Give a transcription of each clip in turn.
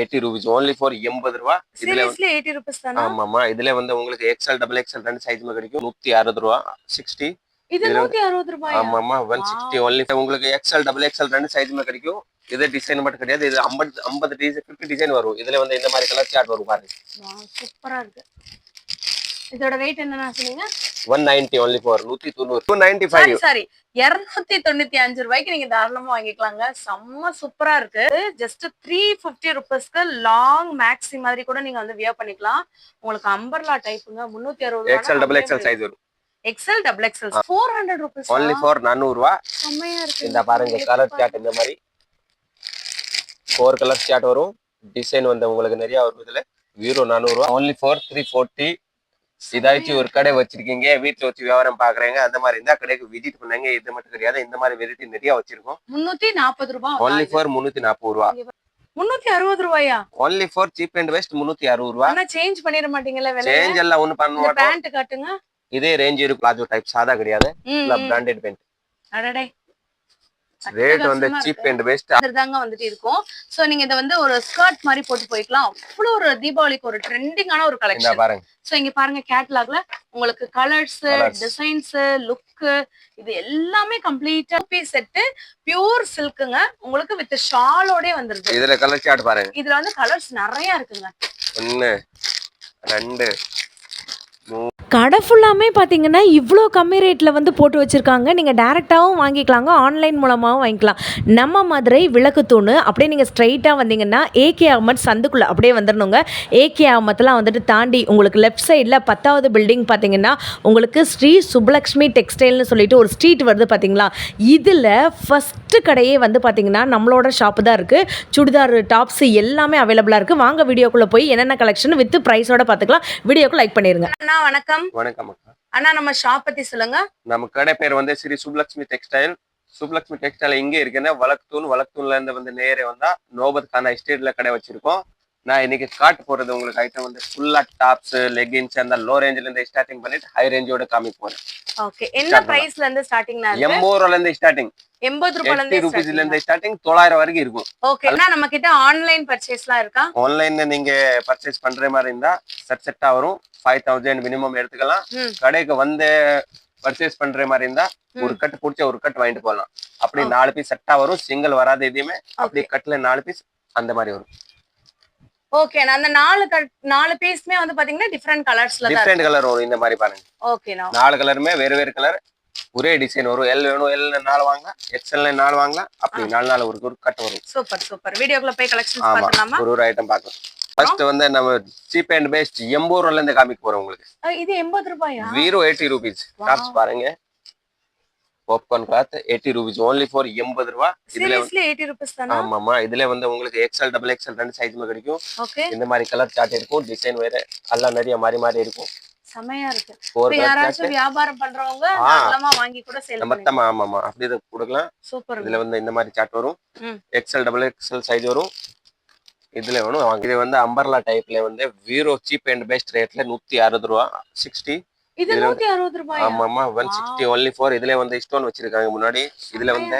80 rupees only for 80 ரூபாய். இதுல 80 rupees தானா? ஆமாமா. இதுல வந்து உங்களுக்கு XL double XL ரெண்டு சைஸ்ல கிடைக்கும். 160 ரூபாய் 60. இது 160 ரூபாயா? ஆமாமா 160 only. உங்களுக்கு XL double XL ரெண்டு சைஸ்ல கிடைக்கும். இது டிசைன் மட்டும் கிடையாது. இது 50 டிசைன் 50 டிசைன் வரும். இதுல வந்து இந்த மாதிரி கலர் சார்ட் வரும் பாருங்க. வாவ் சூப்பரா இருக்கு. இதோட weight என்னன்னா சொன்னீங்க? 190 only for 190 295. சாரி 295 ரூபாய்க்கு நீங்க தாராளமா வாங்கிக்கலாங்க. செம்ம சூப்பரா இருக்கு. ஜஸ்ட் 350 ரூபாய்க்கு லாங் மேக்ஸி மாதிரி கூட நீங்க வந்து வியர் பண்ணிக்கலாம். உங்களுக்கு அம்பர்லா டைப்புங்க 360 XL double XL சைஸ் வரும். XL double XL 400 ரூபாய் only for 400 ரூபாய். செம்மையா இருக்கு. இந்த பாருங்க கலர் சார்ட் இந்த மாதிரி 4 கலர் சார்ட் வரும். டிசைன் வந்து உங்களுக்கு நிறைய வரும். இதுல 400 ரூபாய் only for 340. இதாச்சும் ஒரு கடை வச்சிருக்கீங்க, வீட்டுல வச்சு வியாபாரம் பாக்குறீங்க, அந்த மாதிரி இருந்தா கடைக்கு விசிட் பண்ணாங்க. இது மட்டும் கிடையாது, இந்த மாதிரி வெரைட்டி நிறைய வச்சிருக்கோம். 340 ரூபாய் only for 340 ரூபாய். 360 ரூபாயா? only for cheap and best 360 ரூபாய். ஆனா சேஞ்ச் பண்ணிர மாட்டீங்கல விலை? சேஞ்ச் எல்லாம் ஒண்ணு பண்ண மாட்டோம். பேண்ட் காட்டுங்க. இதே ரேஞ்ச் இருக்கு. பிளாஜோ டைப் சாதா கிடையாது, பிராண்டட் பேண்ட். அடடே ரேட் வந்து சீப் அண்ட் பெஸ்ட் அதுதாங்க வந்துட்டு இருக்கும். சோ நீங்க இத வந்து ஒரு ஸ்கர்ட் மாதிரி போட்டு போய்க்கலாம். அவ்வளவு ஒரு தீபாவளிக்கு ஒரு ட்ரெண்டிங்கான ஒரு கலெக்ஷன் பாருங்க. சோ இங்க பாருங்க கேட்டலாக்ல உங்களுக்கு கலர்ஸ், டிசைன்ஸ், லுக் இது எல்லாமே கம்ப்ளீட்டா பீஸ் செட் பியூர் சில்க்குங்க. உங்களுக்கு வித் ஷாலோட வந்துருது. இதுல கலர் சார்ட் பாருங்க. இதுல வந்து கலர்ஸ் நிறைய இருக்குங்க. 1 2 கடை ஃபுல்லாமே பார்த்தீங்கன்னா இவ்வளோ கம்மி ரேட்டில் வந்து போட்டு வச்சுருக்காங்க. நீங்கள் டேரெக்டாகவும் வாங்கிக்கலாங்க, ஆன்லைன் மூலமாகவும் வாங்கிக்கலாம். நம்ம மதுரை விளக்குத்தூணு அப்படியே நீங்கள் ஸ்ட்ரைட்டாக வந்தீங்கன்னா ஏகே அகமத் சந்துக்குள்ளே அப்படியே வந்துடணுங்க. ஏகே அகமத்லாம் வந்துட்டு தாண்டி உங்களுக்கு லெஃப்ட் சைடில் 10வது பில்டிங் பார்த்தீங்கன்னா உங்களுக்கு ஸ்ரீ சுப்பலக்ஷ்மி டெக்ஸ்டைல்னு சொல்லிட்டு ஒரு ஸ்ட்ரீட் வருது பார்த்தீங்களா. இதில் ஃபஸ்ட்டு கடையே வந்து பார்த்தீங்கன்னா நம்மளோட ஷாப்பு தான் இருக்குது. சுடிதார் டாப்ஸ் எல்லாமே அவைலபிளாக இருக்குது. வாங்க வீடியோக்குள்ளே போய் என்னென்ன கலெக்ஷன் வித் ப்ரைஸோட பார்த்துக்கலாம். வீடியோக்கு லைக் பண்ணிடுங்க. வணக்கம். வணக்கம் அக்கா. அண்ணா நம்ம ஷாப் பத்தி சொல்லுங்க. நம்ம கடை பேர் வந்து ஸ்ரீ சுப்பலக்ஷ்மி டெக்ஸ்டைல். சுப்பலக்ஷ்மி டெக்ஸ்டைல் இங்க இருக்குன்னா வழக்குத்தூன்ல இருந்து வந்து நேரே வந்தா நோபத் கானா எஸ்டேட்ல கடை வச்சிருக்கோம். நான் இன்னைக்கு காட்ட போறது உங்களுக்கு ஐட்டம் வந்து ஃபுல்லா டாப்ஸ், லெகின்ஸ் அந்த லோ ரேஞ்ச்ல இருந்து ஸ்டார்டிங் பண்ணிட்டு ஹை ரேஞ்சோட காமிக்க போறேன். ஓகே என்ன பிரைஸ்ல இருந்து ஸ்டார்டிங்னா 80 ரூபாயில இருந்து ஸ்டார்டிங், 80 ரூபாயில இருந்து ஸ்டார்டிங் 900 வரைக்கும் இருக்கும். ஓகே அண்ணா நம்ம கிட்ட ஆன்லைன் பர்ச்சேஸ்லாம் இருக்கா? ஆன்லைன்ல நீங்க பர்ச்சேஸ் பண்ற மாதிரி இருந்தா செட்டா வரும். 5000 மினிமம் எடுத்துக்கலாம். கடைக்கு வந்து பர்ச்சேஸ் பண்ற மாதிரி இருந்தா ஒரு கட் பிடிச்ச ஒரு கட் வாங்கிட்டு போகலாம். அப்படி 4 பீஸ் செட்டா வரும். சிங்கிள் வராது எதுவுமே. அப்படி கட்ல 4 பீஸ் அந்த மாதிரி வரும். ஓகே அந்த 4 பீஸ்மே வந்து பாத்தீங்கன்னா டிஃபரண்ட் கலர்ஸ்ல தான் டிஃபரண்ட் கலர் வரும். இந்த மாதிரி பாருங்க. ஓகே 4 கலருமே வேற கலர், ஒரே டிசைன் வரும். எல் வேணும் எல் 4 வாங்கலாம், எக்ஸ்எல் 4 வாங்கலாம். அப்படி 4 ஒரு கட் வரும். சூப்பர் வீடியோக்குள்ள போய் கலெக்ஷன்ஸ் பார்க்கலாமா? ஒரு ஐட்டம் பார்க்கலாம். ஃபர்ஸ்ட் வந்து நம்ம சீப் அண்ட் பெஸ்ட் 80 ரூபாயில இருந்து காமிக்க போறோம் உங்களுக்கு. இது 80 ரூபாயா? 80 rupees டாப்ஸ் பாருங்க. Popcorn cloth 80 rupees only for 80 ரூபாய். இதுல 80 rupees தானா? ஆமாமா. இதுல வந்து உங்களுக்கு XL double XL ரெண்டு சைஸ்ல கிடைக்கும். ஓகே இந்த மாதிரி கலர் சார்ட் இருக்கும். டிசைன் வேற எல்லாம் நிறைய மாறி இருக்கும். செமையா இருக்கு. யாராச்சும் வியாபாரம் பண்றவங்க நல்லமா வாங்கி கூட சேல் பண்ணலாம். ஆமாமா அப்படியே கொடுக்கலாம். சூப்பர். இதுல வந்து இந்த மாதிரி சார்ட் வரும். XL double XL சைஸ் வரும். இதுல வேணும் வாங்க. இது வந்து அம்பர்லா டைப்ல வந்து வீரோ சீப் அண்ட் பெஸ்ட் ரேட்ல 160 ரூபாய் 60. இது 160 ரூபாயா? ஆமாமா 160 only for. இதுல வந்து ஸ்டோன் வச்சிருக்காங்க முன்னாடி. இதுல வந்து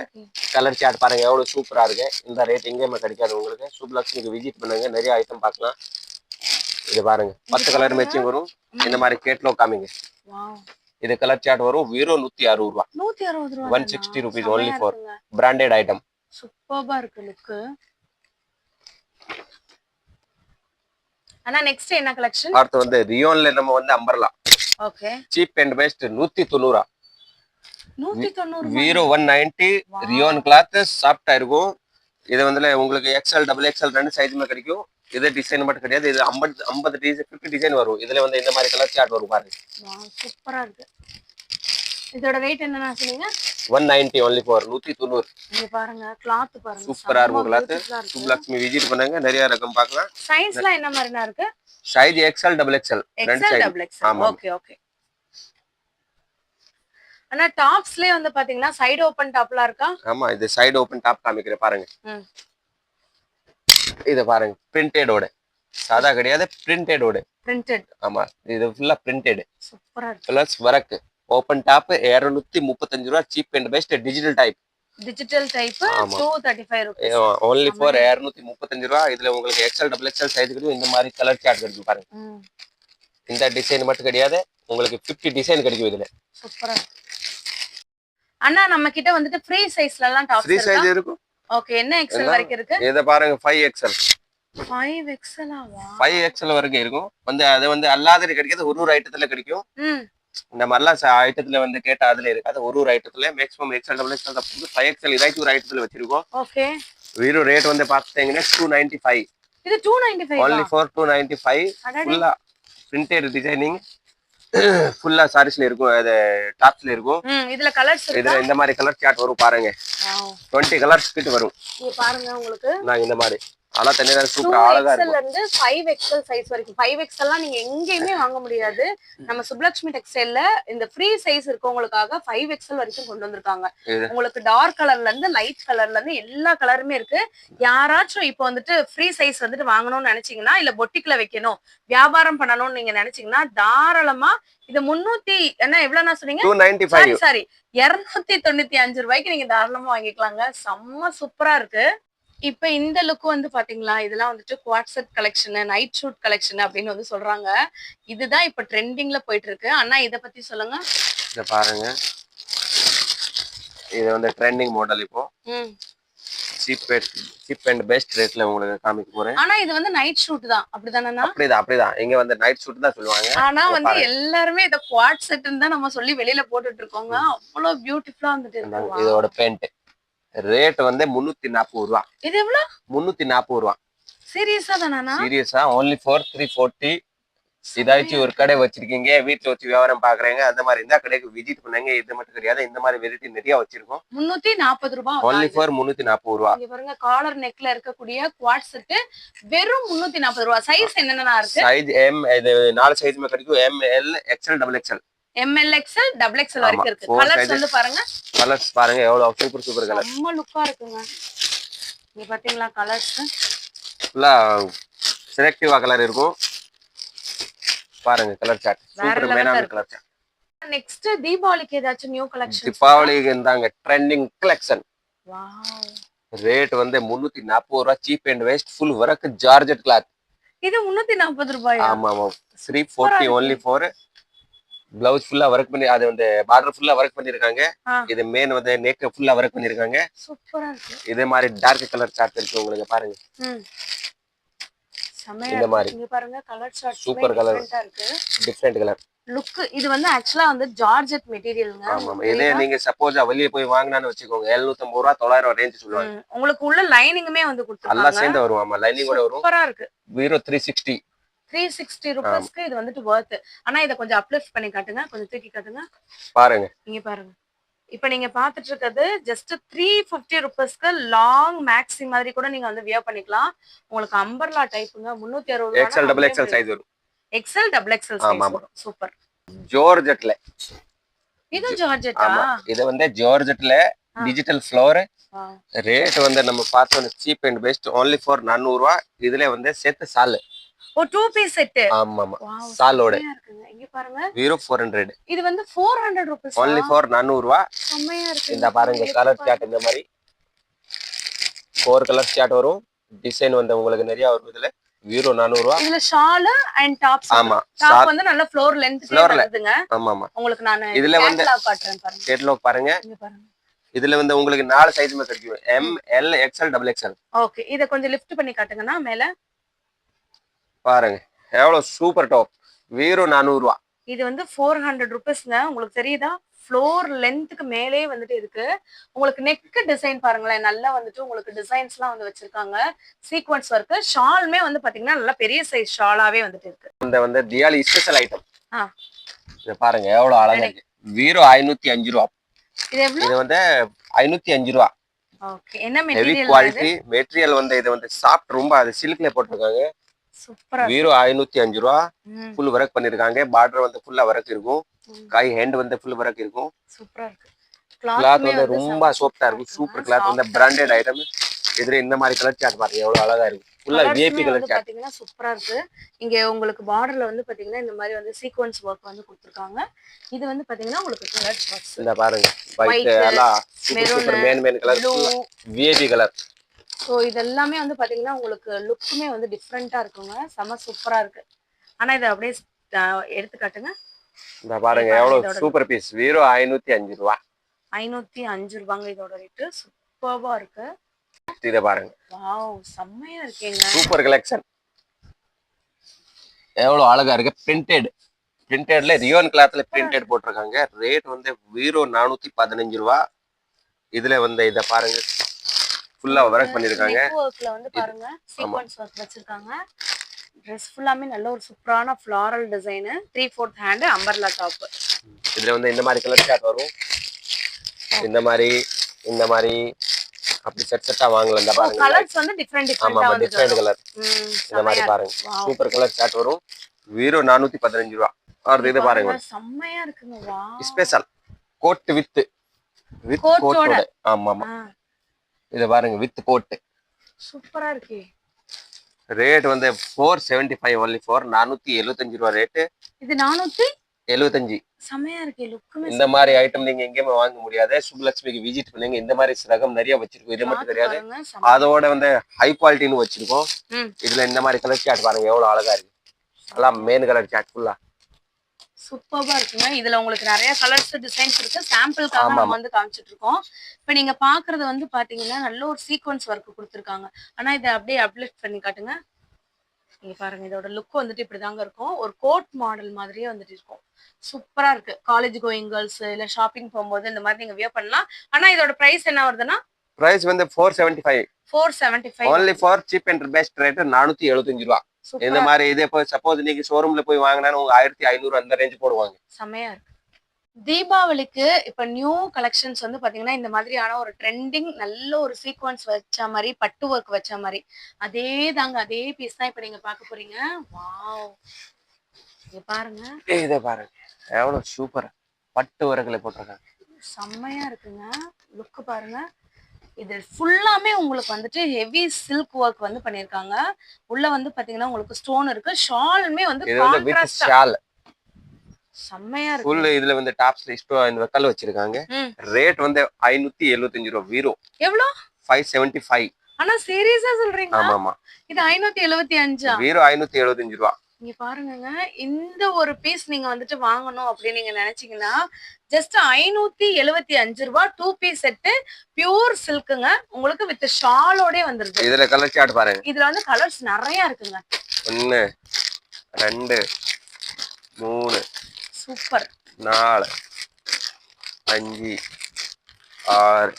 கலர் சார்ட் பாருங்க எவ்வளவு சூப்பரா இருக்கு. இந்த ரேட் எங்கேயுமே கிடைக்காது உங்களுக்கு. சுப்பலக்ஷ்மிக்கு விசிட் பண்ணுங்க, நிறைய ஐட்டம் பார்க்கலாம். இது பாருங்க 10 கலர் மேட்சிங் வரும். இந்த மாதிரி கேட்லாக் காமிங்க. வாவ் இது கலர் சார்ட் வரும். வீரோ 160 ரூபாய் 160 ரூபாய் 160 rupees only for branded item. சூப்பர்பா இருக்கு லுக். அண்ணா நெக்ஸ்ட் என்ன கலெக்ஷன்? அடுத்து வந்து ரியோன்ல நம்ம வந்து umbrella. Okay cheap and best 190. 190 வீரோ 190. ரியோன் கிளாத் சாஃப்டா இருக்கும். இது வந்து உங்களுக்கு XL double XL ரெண்டு சைஸ்ல கிடைக்கும். இது டிசைன் மட்டும் கிடையாது, இது 50 டிசைன் 50 டிசைன் வரும். இதுல வந்து இந்த மாதிரி கலர் சார்ட் வரும் பாருங்க. வாவ் சூப்பரா இருக்கு. இதோட weight என்னன்னா சொன்னீங்க? 190 only for 190. இங்க பாருங்க கிளாத் பாருங்க. சூப்பரா இருக்கும் கிளாத். சுப்பலக்ஷ்மி விசிட் பண்ணுங்க, நிறைய ரகம் பார்க்கலாம். சைஸ்லாம் என்ன மாதிரினா இருக்கு? சைஸ் XL double XL ரெண்டு XL size. double XL. Okay அண்ணா டாப்ஸ்லயே வந்து பாத்தீங்கன்னா சைடு ஓபன் டாப்லாம் இருக்கா? ஆமா இது சைடு ஓபன் டாப் காமிக்கிறேன் பாருங்க. இது பாருங்க பிரிண்டடோட, சாதா கிடையாது, பிரிண்டடோட. பிரிண்டட். ஆமா இது ஃபுல்லா பிரிண்டட். சூப்பரா இருக்கு. Plus work. ஓபன் டாப் 235 ரூபாய். Cheap and best digital type. Digital type ஆமா. 235 rupees. only for 235 ரூபா. இதுல உங்களுக்கு எக்ஸ்எல் டபுள் எக்ஸ்எல் சைஸ் கிடைக்கும். இந்த மாதிரி கலர் சார்ட் கிடைக்கும் பாருங்க. ம் இந்த டிசைன் மட்டும் கிடையாது, உங்களுக்கு 50 டிசைன் கிடைக்கும் இதுல. சூப்பரா. அண்ணா நம்ம கிட்ட வந்துட்டு ஃப்ரீ சைஸ்ல எல்லாம் டாப்ஸ் ஃப்ரீ இருக்கா? சைஸ் இருக்கும். ஓகே, என்ன எக்ஸ்எல் வரைக்கும் இருக்கு? இத பாருங்க 5XL. 5XL ஆவா? 5XL வரைக்கும் இருக்கும். வந்து அது வந்து அல்லாத கிடைக்காது, ஒரு ஐட்டத்துல கிடைக்கும். ம் இந்த மாதிரிலாம் ஐட்டத்துல வந்து கேட்டா அதுல இருக்கு. அது ஒரு ஐட்டத்துல மேக்ஸிமம் எக்ஸ்எல் டபுள் எக்ஸ்எல் தான் 5XL இதாச்சும் ஒரு ஐட்டத்துல வச்சிருக்கோம். ஓகே. வீரோ ரேட் வந்து பாத்தீங்கன்னா 295. இது 295 only for 295. ஃபுல்லா பிரிண்டட் டிசைனிங் ஃபுல்லா சாரீஸ்ல இருக்கும், அது டாப்ஸ்ல இருக்கும். இதுல கலர்ஸ் இருக்கு. இதுல இந்த மாதிரி கலர் சார்ட் வரும் பாருங்க. 20 கலர்ஸ் கிட்ட வரும். நீங்க பாருங்க, உங்களுக்கு நான் இந்த மாதிரி அழகா தனியா சூப்பரா அழகா 2XL இருக்கும். இருந்து 5XL சைஸ் வரைக்கும். 5XL எல்லாம் நீங்க எங்கேயுமே வாங்க முடியாது. நம்ம சுப்லட்சுமி டெக்ஸ்டைல்ல இந்த ஃப்ரீ சைஸ் இருக்கவங்களுக்காக 5XL வரைக்கும் கொண்டு வந்திருக்காங்க. உங்களுக்கு டார்க் கலர்ல இருந்து லைட் கலர்ல இருந்து எல்லா கலருமே இருக்கு. யாராச்சும் இப்போ வந்துட்டு ஃப்ரீ சைஸ் வந்துட்டு வாங்கணும்னு நினைச்சீங்கன்னா, இல்ல பொட்டிக்ல வைக்கணும், வியாபாரம் பண்ணணும்னு நீங்க நினைச்சீங்கன்னா தாராளமா இது 300 என்ன எவ்வளவுனா சொன்னீங்க? 295. சாரி 295 ரூபாய்க்கு நீங்க தாராளமா வாங்கிக்கலாங்க. செம்ம சூப்பரா இருக்கு. இப்ப இந்த லுக் வந்து பாத்தீங்களா, இதெல்லாம் வந்துட்டு quad set collection, night shoot collection அப்படின்னு வந்து சொல்றாங்க. இதுதான் இப்ப ட்ரெண்டிங்ல போயிட்டு இருக்கு. அண்ணா இத பத்தி சொல்லுங்க. இத பாருங்க, இது வந்து ட்ரெண்டிங் மாடல். இப்போ சீப் அண்ட் பெஸ்ட் ரேட்ல உங்களுக்கு காமிக்க போறேன். ஆனா இது வந்து நைட் ஷூட் தான், அப்படிதானே? அப்படிதான் இங்க வந்து நைட் ஷூட் தான் சொல்லுவாங்க. ஆனா வந்து எல்லாருமே இத குவாட் செட்னு தான் நம்ம சொல்லி வெளியில போட்டுட்டு இருக்கோங்க. அவ்வளவு பியூட்டிஃபுல்லா வந்துட்டு இருக்கு. இதோட பேண்ட் ரேட் வந்து 340 ரூபா. இது எவ்வளவு? 340 ரூபா. சீரியஸா தானா? சீரியஸா only for 340. இதாச்சும் ஒரு கடை வச்சிருக்கீங்க, வீட்டுல வச்சு வியாபாரம் பாக்குறீங்க, அந்த மாதிரி இந்த கடைக்கு விசிட் பண்ணுங்க. இது மட்டும் கிடையாது, இந்த மாதிரி வெரைட்டி நிறைய வச்சிருக்கோம். 340 ரூபாய். only for 340 ரூபா. இங்க பாருங்க, காலர் நெக்ல இருக்கக்கூடிய குவாட் செட் வெறும் 340 ரூபாய். சைஸ் என்னென்ன இருக்கு? சைஸ் எம், இது 4 சைஸ்மே கிடைக்கும். ML XL double XL. ML XL double XL வரைக்கும் இருக்கு. கலர்ஸ் வந்து பாருங்க. கலர்ஸ் பாருங்க எவ்வளவு சூப்பர் கலர். ரொம்ப லுக்கா இருக்குங்க. இங்க பாத்தீங்களா கலர்ஸ்? ஃபுல்லா செலக்டிவா கலர் இருக்கும். பாருங்க கலர் சார்ட் சூப்பர் மேனான கலர் சார்ட். நெக்ஸ்ட் தீபாவளிக்கு ஏதாச்சும் நியூ கலெக்ஷன்? தீபாவளிக்கு இருந்தாங்க ட்ரெண்டிங் கலெக்ஷன். வாவ். ரேட் வந்து 340 ரூபாய். Cheap and waste full work georgette cloth. இது 340 ரூபாயா? ஆமா 340 only for. பிளவுஸ் ஃபுல்லா வர்க் பண்ணி, அது வந்து பார்டர் ஃபுல்லா வர்க் பண்ணிருக்காங்க. இது மேன் வந்து நெக் ஃபுல்லா வர்க் பண்ணிருக்காங்க. சூப்பரா இருக்கு. இதே மாதிரி டார்க் கலர் சார்ட் இருக்கு உங்களுக்கு பாருங்க. இந்த மாதிரி இங்க பாருங்க கலர் சார்ட் சூப்பர் கலர் இருக்கு. Different colour look. இது வந்து ஆக்சுவலா வந்து ஜார்ஜெட் மெட்டீரியல்ங்க. ஆமா இதே நீங்க சப்போஸ் வெளிய போய் வாங்குனான்னு வெச்சுக்கோங்க 750 ரூபாய் 900 ரேஞ்ச் சொல்லுவாங்க. உங்களுக்கு உள்ள லைனிங்குமே வந்து கொடுத்திருக்காங்க. எல்லாம் சேர்ந்து வரும். ஆமா லைனிங் கூட வரும். சூப்பரா இருக்கு. வீரோ 360 ரூபாய்க்கு இது வந்துட்டு வர்த். ஆனா இத கொஞ்சம் அப்லிஃப்ட் பண்ணி காட்டுங்க, கொஞ்சம் தூக்கி காட்டுங்க. பாருங்க இங்க பாருங்க. இப்ப நீங்க பாத்துட்டு இருக்கிறது ஜஸ்ட் 350 ரூபாய்க்கு லாங் மேக்ஸி மாதிரி கூட நீங்க வந்து வியர் பண்ணிக்கலாம். உங்களுக்கு அம்பர்லா டைப்புங்க. 360 எக்ஸ்எல் டபுள் எக்ஸ்எல் சைஸ் வரும். எக்ஸ்எல் டபுள் எக்ஸ்எல் சைஸ் வரும். சூப்பர். ஜார்ஜெட்ல. இது ஜார்ஜெட்டா? ஆமா இது வந்து ஜார்ஜெட்ல டிஜிட்டல் ஃப்ளோர். ரேட் வந்து நம்ம பார்த்தோம் cheap and best only for 400 ரூபாய். இதுல வந்து செட் சால். ஓ 2 பீஸ் செட். ஆமா சாலோட. இங்க பாருங்க. வீரோ 400. இது வந்து 400 ரூபாய். only for 400 ரூபாய். செமையா இருக்கு. இந்த பாருங்க கலர் சார்ட் இந்த மாதிரி 4 கலர் சார்ட் வரும். டிசைன் வந்து உங்களுக்கு நிறைய வரும். இதுல வீரோ 400 ரூபாய். இதுல ஷால் அண்ட் டாப்ஸ். ஆமா டாப் வந்து நல்ல ஃப்ளோர் லெந்த்ல வருதுங்க. ஆமா உங்களுக்கு நான் இதுல வந்து கேட்டலாக் காட்றேன் பாருங்க. கேட்டலாக் பாருங்க. இங்க பாருங்க. இதுல வந்து உங்களுக்கு 4 சைஸ்மே கிடைக்கும். ML XL double XL. Okay இத கொஞ்சம் லிஃப்ட் பண்ணி காட்டுங்கனா மேல. பாருங்க எவ்வளவு சூப்பர் டாப். வீரோ 400 ரூபாய். இது வந்து 400 ரூபாய்ஸ்ங்க. உங்களுக்கு தெரியுதா? ஃப்ளோர் லென்த்துக்கு மேலே வந்துட்டு இருக்கு. உங்களுக்கு நெக் டிசைன் பாருங்களேன், நல்லா வந்துட்டு உங்களுக்கு டிசைன்ஸ்லாம் வந்து வச்சிருக்காங்க. Sequence work. ஷால்மே வந்து பாத்தீங்கன்னா நல்ல பெரிய சைஸ் ஷாலாவே வந்துட்டு இருக்கு. இந்த வந்து தியாலி ஸ்பெஷல் ஐட்டம். இத பாருங்க எவ்வளவு அழகா இருக்கு. வீரோ 505 ரூபாய். இது எவ்வளவு? இது வந்து 505 ரூபாய். ஓகே என்ன ஹெவி மெட்டீரியல்? குவாலிட்டி மெட்டீரியல் வந்து இது வந்து சாஃப்ட் ரொம்ப. அது சில்க்ல போட்டுருக்காங்க. சூப்பரா. வீரோ 505 ரூபாய். ஃபுல் வர்க் பண்ணிருக்காங்க. பார்டர் வந்து ஃபுல்லா வர்க் இருக்கும். கை ஹேண்ட் வந்து ஃபுல் வர்க் இருக்கும். சூப்பரா இருக்கு. கிளாத் வந்து ரொம்ப சாஃப்ட்டா இருக்கும். சூப்பர் கிளாத் வந்து பிராண்டட் ஐட்டம். இதுல இந்த மாதிரி கலர் சார்ட் பாருங்க எவ்வளவு அழகா இருக்கு. ஃபுல்லா விஐபி கலர் சார்ட். பாத்தீங்கன்னா சூப்பரா இருக்கு. இங்க உங்களுக்கு பார்டர்ல வந்து பாத்தீங்கன்னா இந்த மாதிரி வந்து சீக்வென்ஸ் ஒர்க் வந்து கொடுத்திருக்காங்க. இது வந்து பாத்தீங்கன்னா உங்களுக்கு கலர் சார்ட்ஸ். இந்த பாருங்க ஒயிட் எல்லாம் super man colour VIP colour. So இதெல்லாமே வந்து பாத்தீங்கன்னா உங்களுக்கு லுக்குமே வந்து டிஃபரெண்டா இருக்குங்க. செம சூப்பரா இருக்கு. ஆனா இத அப்படியே எடுத்து காட்டுங்க. இந்த பாருங்க எவ்வளவு சூப்பர் பீஸ். வெறும் 505 ரூபாய். 505 ரூபாங்க இதோட ரேட். சூப்பர்வா இருக்கு. இத பாருங்க. வாவ் செம்மையா இருக்கேங்க. Super collection. எவ்வளவு அழகா இருக்கு. பிரிண்டட்ல ரியோன் கிளாத்ல பிரிண்டட் போட்டிருக்காங்க. ரேட் வந்து வெறும் 415 ரூபாய். இதுல வந்து இத பாருங்க ஃபுல்லா வர்க் பண்ணிருக்காங்க. ஒர்க்ல வந்து பாருங்க சீக்வென்ஸ் ஒர்க் வச்சிருக்காங்க. Dress ஃபுல்லாமே நல்ல ஒரு சூப்பரான floral design. 3/4 hand umbrella top. இதுல வந்து இந்த மாதிரி கலர் சார்ட் வரும். இந்த மாதிரி அப்படி செட்டா வாங்கலாம். இந்த பாருங்க கலர்ஸ் வந்து டிஃபரெண்டா வந்து டிஃபரெண்ட் கலர். இந்த மாதிரி பாருங்க சூப்பர் கலர் சார்ட் வரும். வெறும் 415 ரூபாய். அடுத்து இது பாருங்க செம்மையா இருக்குங்க. வாவ் ஸ்பெஷல் கோட் வித் கோட்டோட. ஆமா இத பாருங்க வித் கோட். சூப்பரா இருக்கு. ரேட் வந்து 475 only for 475 ரூபாய் ரேட். இது 475. செமையா இருக்கு. லுக்குமே இந்த மாதிரி ஐட்டம் நீங்க எங்கேயுமே வாங்க முடியாது. சுப்லக்ஷ்மிக்கு விசிட் பண்ணுங்க. இந்த மாதிரி ரகம் நிறைய வச்சிருக்கோம். இது மட்டும் கிடையாது, அதோட வந்து ஹை குவாலிட்டின்னு வச்சிருக்கோம். இதுல இந்த மாதிரி கலர் சார்ட் பாருங்க எவ்வளவு அழகா இருக்கு. எல்லாம் மெயின் கலர் சார்ட் ஃபுல்லா சூப்பரா இருக்குங்க. இதுல உங்களுக்கு நிறைய கலர்ஸ் டிசைன்ஸ் இருக்கு. சாம்பிளுக்காக நம்ம வந்து காமிச்சிட்டு இருக்கோம். இப்ப நீங்க பாக்குறது வந்து பாத்தீங்கன்னா நல்ல ஒரு சீக்வென்ஸ் ஒர்க் கொடுத்திருக்காங்க. ஆனா இதை அப்படியே அப்லிஃப்ட் பண்ணி காட்டுங்க. நீங்க பாருங்க இதோட லுக் வந்துட்டு இப்படிதாங்க இருக்கும். ஒரு கோட் மாடல் மாதிரியே வந்துட்டு இருக்கும். சூப்பரா இருக்கு. காலேஜ் கோயிங் கேர்ள்ஸ் இல்ல ஷாப்பிங் போகும்போது இந்த மாதிரி நீங்க வியர் பண்ணலாம். ஆனா இதோட பிரைஸ் என்ன வருதுன்னா பிரைஸ் வந்து 475 only for cheap and best rate 475 ரூபாய். இந்த மாதிரி இதே போய் சப்போஸ் நீங்க ஷோரூம்ல போய் வாங்கினா உங்க 1500 அந்த ரேஞ்ச் போடுவாங்க. செமையா இருக்கு. தீபாவளிக்கு இப்ப நியூ கலெக்ஷன்ஸ் வந்து பாத்தீங்கன்னா இந்த மாதிரியான ஒரு ட்ரெண்டிங் நல்ல ஒரு சீக்வென்ஸ் வச்ச மாதிரி பட்டு ஒர்க் வச்ச மாதிரி அதே பீஸ் தான் இப்ப நீங்க பார்க்க போறீங்க. வாவ் இங்க பாருங்க. இத பாருங்க எவ்வளவு சூப்பர் பட்டு ஒர்க்ல போட்டிருக்காங்க. செம்மையா இருக்குங்க. லுக் பாருங்க. இது ஃபுல்லாமே உங்களுக்கு வந்துட்டு ஹெவி சில்க் ஒர்க் வந்து பண்ணிருக்காங்க. உள்ள வந்து பாத்தீங்கன்னா உங்களுக்கு ஸ்டோன் இருக்கு. ஷாலுமே வந்து கான்ட்ராஸ்ட் ஷால். செம்மையா இருக்கு. ஃபுல் இதுல வந்து டாப்ஸ்ல இந்த வெக்கல் வச்சிருக்காங்க. ரேட் வந்து 575 ரூபாய். வீரோ எவ்வளவு? 575. ஆனா சீரியஸா சொல்றீங்க? ஆமா இது 575. வீரோ 575 ரூபாய். இங்க பாருங்க. இந்த ஒரு பீஸ் நீங்க வந்துட்டு வாங்கணும் அப்படின்னு நீங்க நினைச்சீங்கன்னா ஜஸ்ட் 575 ரூபாய். 2 பீஸ் செட் பியூர் சில்க்குங்க. உங்களுக்கு வித் ஷாலோட வந்துருது. இதுல கலர் சார்ட் பாருங்க. இதுல வந்து கலர்ஸ் நிறைய இருக்குங்க. 1 2 3 சூப்பர் 4 5 6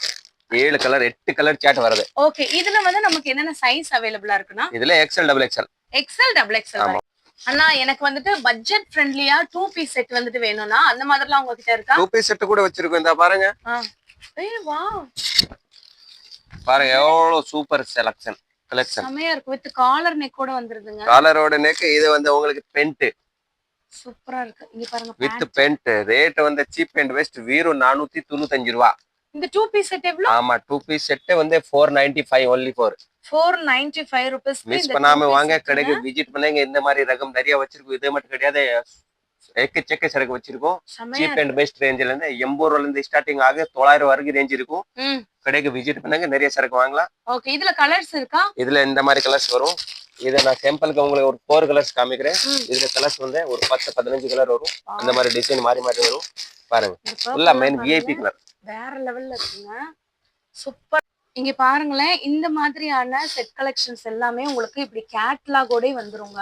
7 கலர் 8 கலர் சார்ட் வருது. ஓகே இதுல வந்து நமக்கு என்னென்ன சைஸ் அவைலபிளா இருக்குன்னா இதுல XL double XL. அண்ணா எனக்கு வந்துட்டு பட்ஜெட் ஃப்ரெண்ட்லியா 2 பீஸ் செட் வந்துட்டு வேணும்னா அந்த மாதிரிலாம் உங்ககிட்ட இருக்கா? 2 பீஸ் செட் கூட வச்சிருக்கோம். இந்த பாருங்க. வாவ் பாருங்க எவ்வளவு சூப்பர் கலெக்ஷன். செமையா இருக்கு. வித் காலர் நெக் கூட வந்துருதுங்க. காலரோட நெக். இது வந்து உங்களுக்கு பென்ட் சூப்பரா இருக்கு. இங்க பாருங்க வித் பென்ட். ரேட் வந்து சீப் அண்ட் பெஸ்ட். வீரோ 495 ரூபாய். இந்த 2 பீஸ் செட் எவ்வளவு? ஆமா 2 பீஸ் செட் வந்து 495 only for 495 rupees. மிஸ் பண்ணாம வாங்க. கடைக்கு விசிட் பண்ணுங்க. இந்த மாதிரி ரகம் நிறைய வச்சிருக்கோம். இது மட்டும் கிடையாது, எக்கச்சக்க சரக்கு வச்சிருக்கோம். சீப் அண்ட் பெஸ்ட் ரேஞ்சில இருந்து 80 ரூபாயில இருந்து ஸ்டார்டிங் ஆக 900 வரைக்கும் ரேஞ்ச் இருக்கும். கடைக்கு விசிட் பண்ணுங்க. நிறைய சரக்கு வாங்கலாம். ஓகே இதுல கலர்ஸ் இருக்கா? இதுல இந்த மாதிரி கலர்ஸ் வரும். இத நான் சாம்பிளுக்கு உங்களுக்கு ஒரு 4 கலர்ஸ் காமிக்கிறேன். இதுல கலர்ஸ் வந்து ஒரு 10 15 கலர் வரும். அந்த மாதிரி டிசைன் மாறி வரும். பாருங்க ஃபுல்லா மெயின் விஐபி கலர். வேற லெவல்ல இருக்குங்க. சூப்பர். இங்க பாருங்களேன். இந்த மாதிரியான செட் கலெக்ஷன்ஸ் எல்லாமே உங்களுக்கு இப்படி கேட்லாகோட வந்துருங்க.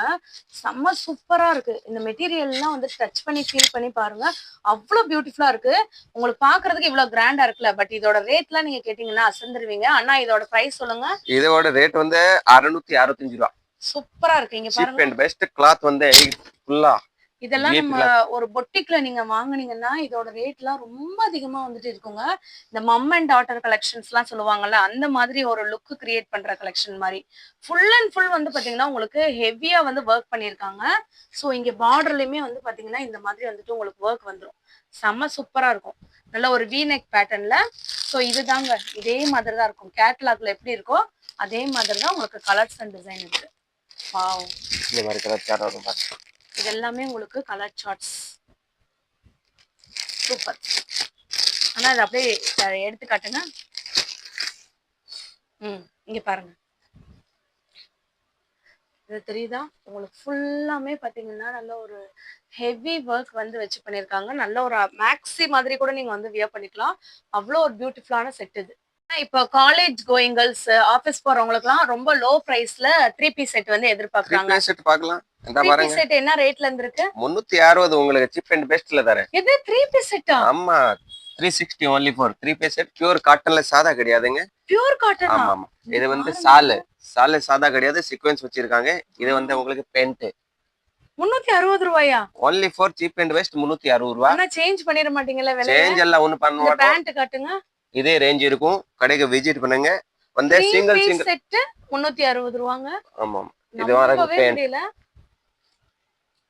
செம்ம சூப்பரா இருக்கு. இந்த மெட்டீரியல் எல்லாம் வந்து டச் பண்ணி ஃபீல் பண்ணி பாருங்க. அவ்வளவு பியூட்டிஃபுல்லா இருக்கு. உங்களுக்கு பாக்குறதுக்கு இவ்வளவு கிராண்டா இருக்குல்ல. பட் இதோட ரேட்லாம் நீங்க கேட்டீங்கன்னா அசந்துருவீங்க. அண்ணா இதோட பிரைஸ் சொல்லுங்க. இதோட ரேட் வந்து 665 ரூபாய். சூப்பரா இருக்கு. இங்க பாருங்க. சீப் அண்ட் பெஸ்ட் கிளாத் வந்து ஃபுல்லா இதெல்லாம் நம்ம ஒரு பொட்டிக்ல நீங்க வாங்குனீங்கன்னா இதோட ரேட்லாம் ரொம்ப அதிகமா வந்துட்டு இருக்குங்க. இந்த மம் அண்ட் டாட்டர் கலெக்ஷன்ஸ் எல்லாம் சொல்லுவாங்கல்ல அந்த மாதிரி ஒரு லுக் கிரியேட் பண்ற கலெக்ஷன் மாதிரி ஃபுல் அண்ட் ஃபுல் வந்து பாத்தீங்கன்னா உங்களுக்கு ஹெவியா வந்து ஒர்க் பண்ணிருக்காங்க. ஸோ இங்க பார்டர்லயுமே வந்து பாத்தீங்கன்னா இந்த மாதிரி வந்துட்டு உங்களுக்கு ஒர்க் வந்துடும். செம்ம சூப்பரா இருக்கும். நல்ல ஒரு வி நெக் பேட்டர்ன்ல. ஸோ இதுதாங்க இதே மாதிரி தான் இருக்கும். கேட்லாக்ல எப்படி இருக்கோ அதே மாதிரி தான் உங்களுக்கு கலர்ஸ் அண்ட் டிசைன் இருக்கு. வாவ், இந்த மாதிரி கலர் சார்ட் வரும் பாருங்க. இது எல்லாமே உங்களுக்கு கலர் சார்ட்ஸ். சூப்பர். ஆனா இது அப்படியே எடுத்து காட்டுங்க. இங்க பாருங்க, இது தெரியுதா உங்களுக்கு? ஃபுல்லாமே பாத்தீங்கன்னா நல்ல ஒரு ஹெவி ஒர்க் வந்து வச்சு பண்ணிருக்காங்க. நல்ல ஒரு மேக்ஸி மாதிரி கூட நீங்க வந்து வியர் பண்ணிக்கலாம். அவ்வளோ ஒரு பியூட்டிஃபுல்லான செட் இது. இப்போ காலேஜ் கோயிங் கேர்ள்ஸ், ஆபீஸ் போறவங்களுக்குலாம் ரொம்ப லோ பிரைஸ்ல 3 பீஸ் செட் வந்து எதிர்பார்க்கறாங்க. 3 செட் பார்க்கலாம். இந்த 3 பாருங்க, பீஸ் செட் என்ன ரேட்ல இருந்து இருக்கு? 360 உங்களுக்கு சீப் அண்ட் பெஸ்ட்ல தரேன். இது 3 பீஸ் செட்டா? ஆமா, 360 only for 3 piece set. Pure காட்டன்ல சாதா கிடையாதுங்க. Pure cotton. ஆமா ஆமா, இது வந்து சால சாதா கிடையாது, சீக்வென்ஸ் வச்சிருக்காங்க. இது வந்து உங்களுக்கு பென்ட் 360 ரூபாயா? only for cheap and best 360 ரூபாய். ஆனா சேஞ்ச் பண்ணிர மாட்டீங்கல விலை? சேஞ்ச் எல்லாம் ஒண்ணு பண்ண இந்த மாட்டோம். பேண்ட் காட்டுங்க. இதே ரேஞ்ச் இருக்கும். கடைக்கு விசிட் பண்ணுங்க. வந்து சிங்கிள் செட் 360 ரூபாங்க. ஆமா, இது வரைக்கும் நம்பவே பேண்ட். முடியல.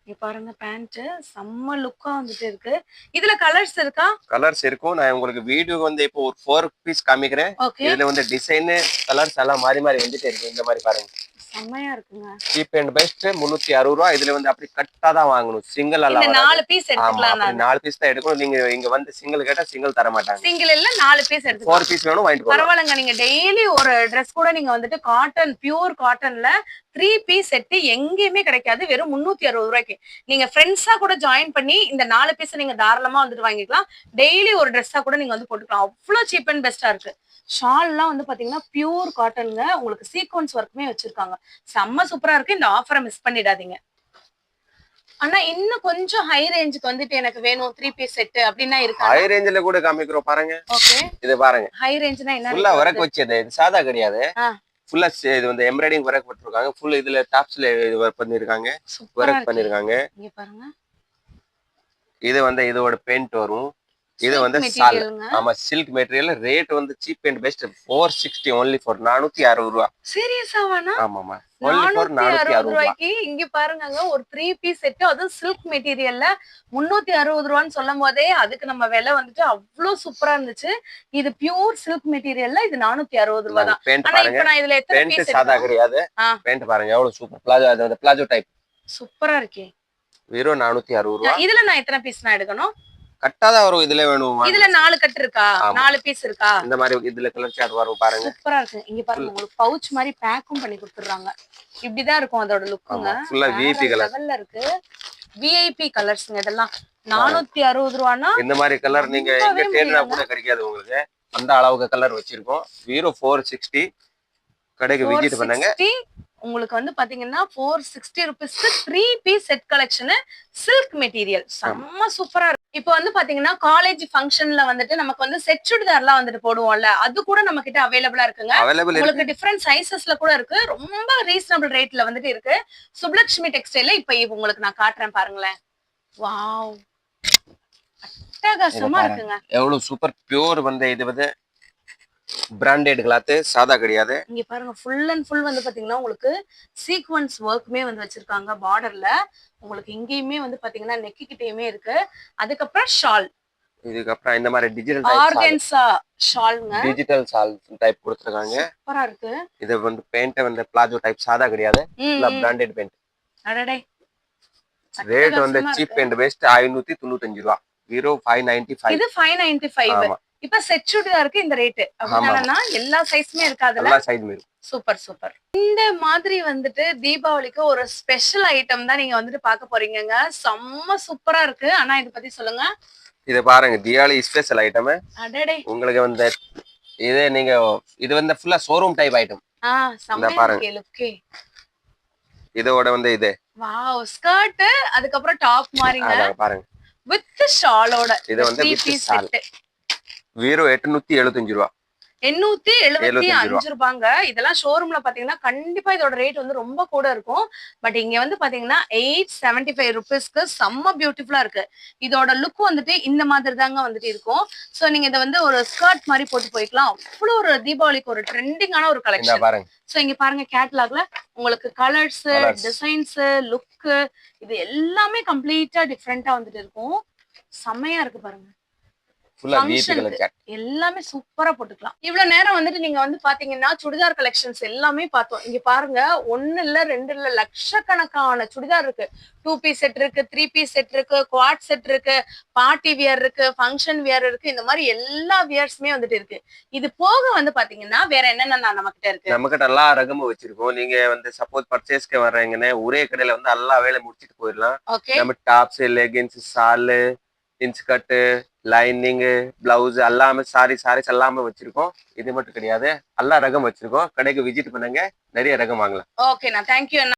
இங்க பாருங்க, பேண்ட் செம்ம லுக்கா வந்துட்டு இருக்கு. இதுல கலர்ஸ் இருக்கா? கலர்ஸ் இருக்கும். நான் உங்களுக்கு வீடியோ வந்து இப்போ ஒரு 4 பீஸ் காமிக்கிறேன். ஓகே. இதுல வந்து டிசைன் கலர்ஸ் எல்லாம் மாறி மாறி வந்துட்டே இருக்கு. இந்த மாதிரி பாருங்க, செம்மையா இருக்குங்க. சீப் அண்ட் பெஸ்ட் 360 ரூபாய். இதுல வந்து அப்படி கட்டா தான் வாங்கணும், சிங்கிள் எல்லாம் இந்த வராது. 4 பீஸ் எடுத்துக்கலாம். நான் 4 பீஸ் தான் எடுக்கணும். நீங்க இங்க வந்து சிங்கிள் கேட்டா சிங்கிள் தர மாட்டாங்க. சிங்கிள் இல்ல 4 பீஸ் 4 எடுத்துக்கலாம். பீஸ் வேணும் வாங்கிட்டு போலாம். பரவாயில்லைங்க. நீங்க டெய்லி ஒரு Dress கூட நீங்க வந்துட்டு காட்டன், பியூர் காட்டன்ல 3 பீஸ் செட் எங்கேயுமே கிடைக்காது. வெறும் 360 ரூபாய்க்கு. நீங்க ஃப்ரெண்ட்ஸா கூட ஜாயின் பண்ணி இந்த 4 பீஸ் நீங்க தாராளமா வந்துட்டு வாங்கிக்கலாம். டெய்லி ஒரு ட்ரெஸ்ஸா கூட நீங்க வந்து போட்டுக்கலாம். அவ்வளவு சீப் அண்ட் பெஸ்டா இருக்கு. ஷால்லாம் வந்து பாத்தீங்கன்னா பியூர் காட்டன்ல உங்களுக்கு சீக்வன்ஸ் ஒர்க்குமே வச்சிருக்காங்க. செம்ம சூப்பரா இருக்கு. இந்த ஆஃபரை மிஸ் பண்ணிடாதீங்க. ஆனா இன்னும் கொஞ்சம் ஹை ரேஞ்சுக்கு வந்துட்டு எனக்கு வேணும் 3 பீஸ் செட் அப்படின்னா இருக்கா? ஹை ரேஞ்சில கூட காமிக்கிறோம் பாருங்க. ஓகே, இது பாருங்க. ஹை ரேஞ்ச்னா என்ன? ஃபுல்லா வர்க் வச்சது. இது சாதா கிடையாது. ஆ, ஃபுல்லா இது வந்து எம்ப்ராய்டிங் வர்க் போட்டுருக்காங்க. ஃபுல் இதுல டாப்ஸ்ல வர்க் பண்ணிருக்காங்க. சூப்பரா வர்க் இருக்கு. பண்ணிருக்காங்க. இங்க பாருங்க, இது வந்து இதோட பெயிண்ட் வரும். இது Silk வந்து சால். materialங்க. ஆமா, சில்க் மெட்டீரியல். ரேட் வந்து cheap and best 460 only for 460 ரூபாய். சீரியஸாவானா? ஆமாமா, only for 460 460 ரூபாய். ரூபாய்க்கு இங்க பாருங்க, ஒரு 3 பீஸ் செட், அதுவும் சில்க் மெட்டீரியல்ல 360 ரூபான்னு சொல்லும் போதே அதுக்கு நம்ம விலை வந்துட்டு அவ்வளவு சூப்பரா இருந்துச்சு. இது பியூர் சில்க் மெட்டீரியல்ல இது 460 ரூபாய் தான். பேண்ட் ஆனா பாருங்க. இப்ப நான் இதுல எத்தனை பேண்ட் பீஸ் சாதா கிடையாது. ஆ, பேண்ட் பாருங்க எவ்வளவு சூப்பர். பிளாஜோ, அது பிளாஜோ டைப். சூப்பரா இருக்கே. வெறும் 460 ரூபாய். இதுல நான் எத்தனை பீஸ் நான் எடுக்கணும்? கட்டாதான் வரும். இதுல வேணும். இதுல 4 கட்டு இருக்கா? ஆமா. 4 பீஸ் இருக்கா? இந்த மாதிரி இதுல கலர் சார்ட் வரும் பாருங்க. சூப்பரா இருக்கு. இங்க பாருங்க, உங்களுக்கு பவுச் மாதிரி பேக்கும் பண்ணி கொடுத்துறாங்க. இப்படிதான் இருக்கும் அதோட லுக்குங்க. ஆமா, ஃபுல்லா விஐபி கலர். லெவல்ல இருக்கு. விஐபி கலர்ஸ்ங்க இதெல்லாம். 460 ரூபானா இந்த மாதிரி கலர் நீங்க எங்க தேடினா கூட கிடைக்காது உங்களுக்கு. அந்த அளவுக்கு கலர் வச்சிருக்கோம். வீரோ 460. கடைக்கு விசிட் பண்ணுங்க. உங்களுக்கு வந்து பாத்தீங்கன்னா 460 ருபீஸ்க்கு 3 piece set collection silk material செம்ம சூப்பரா இருக்கு. இப்போ வந்து பாத்தீங்கன்னா காலேஜ் ஃபங்க்ஷன்ல வந்துட்டு நமக்கு வந்து செட் சுடிதார்லாம் வந்துட்டு போடுவோம்ல, அது கூட நம்ம கிட்ட அவைலபிளா இருக்குங்க. உங்களுக்கு டிஃபரெண்ட் சைசஸ்ல கூட இருக்கு. ரொம்ப ரீசனபிள் ரேட்ல வந்துட்டு இருக்கு. சுப்லக்ஷ்மி டெக்ஸ்டைல்ல இப்ப உங்களுக்கு நான் காட்டுறேன் பாருங்களேன். வாவ், அட்டகாசமா இருக்குங்க. எவ்வளவு சூப்பர் பியூர் வந்து இது வந்து பிராண்டட் கிளாத், சாதா கிடையாது. இங்க பாருங்க, ஃபுல் அண்ட் ஃபுல் வந்து பாத்தீங்கன்னா உங்களுக்கு சீக்வன்ஸ் ஒர்க்குமே வந்து வச்சிருக்காங்க பார்டர்ல. உங்களுக்கு இங்கேயுமே வந்து பாத்தீங்கன்னா நெக் கிட்டயுமே இருக்கு. அதுக்கப்புறம் ஷால். இதுக்கப்புறம் இந்த மாதிரி டிஜிட்டல் ஆர்கன்சா ஷால்ங்க. டிஜிட்டல் ஷால் டைப் கொடுத்துருக்காங்க. சூப்பரா இருக்கு. இது வந்து பெயிண்ட் வந்து பிளாஜோ டைப், சாதா கிடையாது. Branded paint. அடடே, ரேட் வந்து சீப் அண்ட் பெஸ்ட் 595 ரூபாய். வீரோ 595. இது 595. இப்ப செட் சுடிதாருக்கு இந்த ரேட் அப்படினா எல்லா சைஸ்மே இருக்காதுல? எல்லா சைஸ்மே இருக்கு. Super super. இந்த மாதிரி வந்துட்டு தீபாவளிக்கு ஒரு ஸ்பெஷல் ஐட்டம் தான் நீங்க வந்துட்டு பார்க்க போறீங்கங்க. செம்ம சூப்பரா இருக்கு. ஆனா இத பத்தி சொல்லுங்க. இத பாருங்க, தீபாவளி ஸ்பெஷல் ஐட்டம். அடடே, உங்களுக்கு வந்து இது நீங்க இது வந்து ஃபுல்லா ஷோரூம் டைப் ஐட்டம். செம்ம இருக்கு லுக்கே. இதோட வந்து இது வாவ், ஸ்கர்ட், அதுக்கு அப்புறம் டாப் மாரிங்க. பாருங்க, வித் ஷாலோட. இது வந்து வித் ஷால். வீரோ 875 ரூபாய். 875 ரூபாங்க. இதெல்லாம் ஷோரூம்ல பாத்தீங்கன்னா கண்டிப்பா இதோட ரேட் வந்து ரொம்ப கூட இருக்கும். பட் இங்க வந்து பாத்தீங்கன்னா 875 ருபீஸ்க்கு செம்ம பியூட்டிஃபுல்லா இருக்கு. இதோட லுக் வந்துட்டு இந்த மாதிரி தாங்க வந்துட்டு இருக்கும். சோ நீங்க இதை வந்து ஒரு ஸ்கர்ட் மாதிரி போட்டு போய்க்கலாம். அவ்வளவு ஒரு தீபாவளிக்கு ஒரு ட்ரெண்டிங்கான ஒரு கலெக்ஷன் பாருங்க. சோ இங்க பாருங்க, கேட்டலாக்ல உங்களுக்கு கலர்ஸ், டிசைன்ஸ், லுக் இது எல்லாமே கம்ப்ளீட்டா டிஃப்ரெண்டா வந்துட்டு இருக்கும். செம்மையா இருக்கு பாருங்க. ஃபுல்லா வீட்டு கலர் சாட். எல்லாமே சூப்பரா போட்டுக்கலாம். இவ்வளவு நேரம் வந்துட்டு நீங்க வந்து பாத்தீங்கன்னா சுடிதார் கலெக்ஷன்ஸ் எல்லாமே பார்த்தோம். இங்க பாருங்க, 1 இல்ல 2 இல்ல லட்சக்கணக்கான சுடிதார் இருக்கு. 2 பீஸ் செட் இருக்கு, 3 பீஸ் செட் இருக்கு, குவாட் செட் இருக்கு, பார்ட்டி வியர் இருக்கு, ஃபங்க்ஷன் வியர் இருக்கு. இந்த மாதிரி எல்லா வியர்ஸுமே வந்துட்டு இருக்கு. இது போக வந்து பாத்தீங்கன்னா வேற என்னென்ன நம்ம கிட்ட இருக்கு? நம்ம கிட்ட எல்லா ரகமும் வச்சிருக்கோம். நீங்க வந்து சப்போஸ் பர்ச்சேஸ்க்கு வர்றீங்கன்னா ஒரே கடையில வந்து எல்லா வேலையும் முடிச்சிட்டு போயிடலாம். ஓகே. நம்ம டாப்ஸ், லெகின்ஸ், ஷாலு, இன்ச் கட்டு, லைனிங், பிளவுஸ் எல்லாமே சாரீஸ் எல்லாமே வச்சிருக்கோம். இது மட்டும் கிடையாது, எல்லா ரகம் வச்சிருக்கோம். கடைக்கு விசிட் பண்ணுங்க, நிறைய ரகம் வாங்கலாம். ஓகேண்ணா, தேங்க்யூ அண்ணா.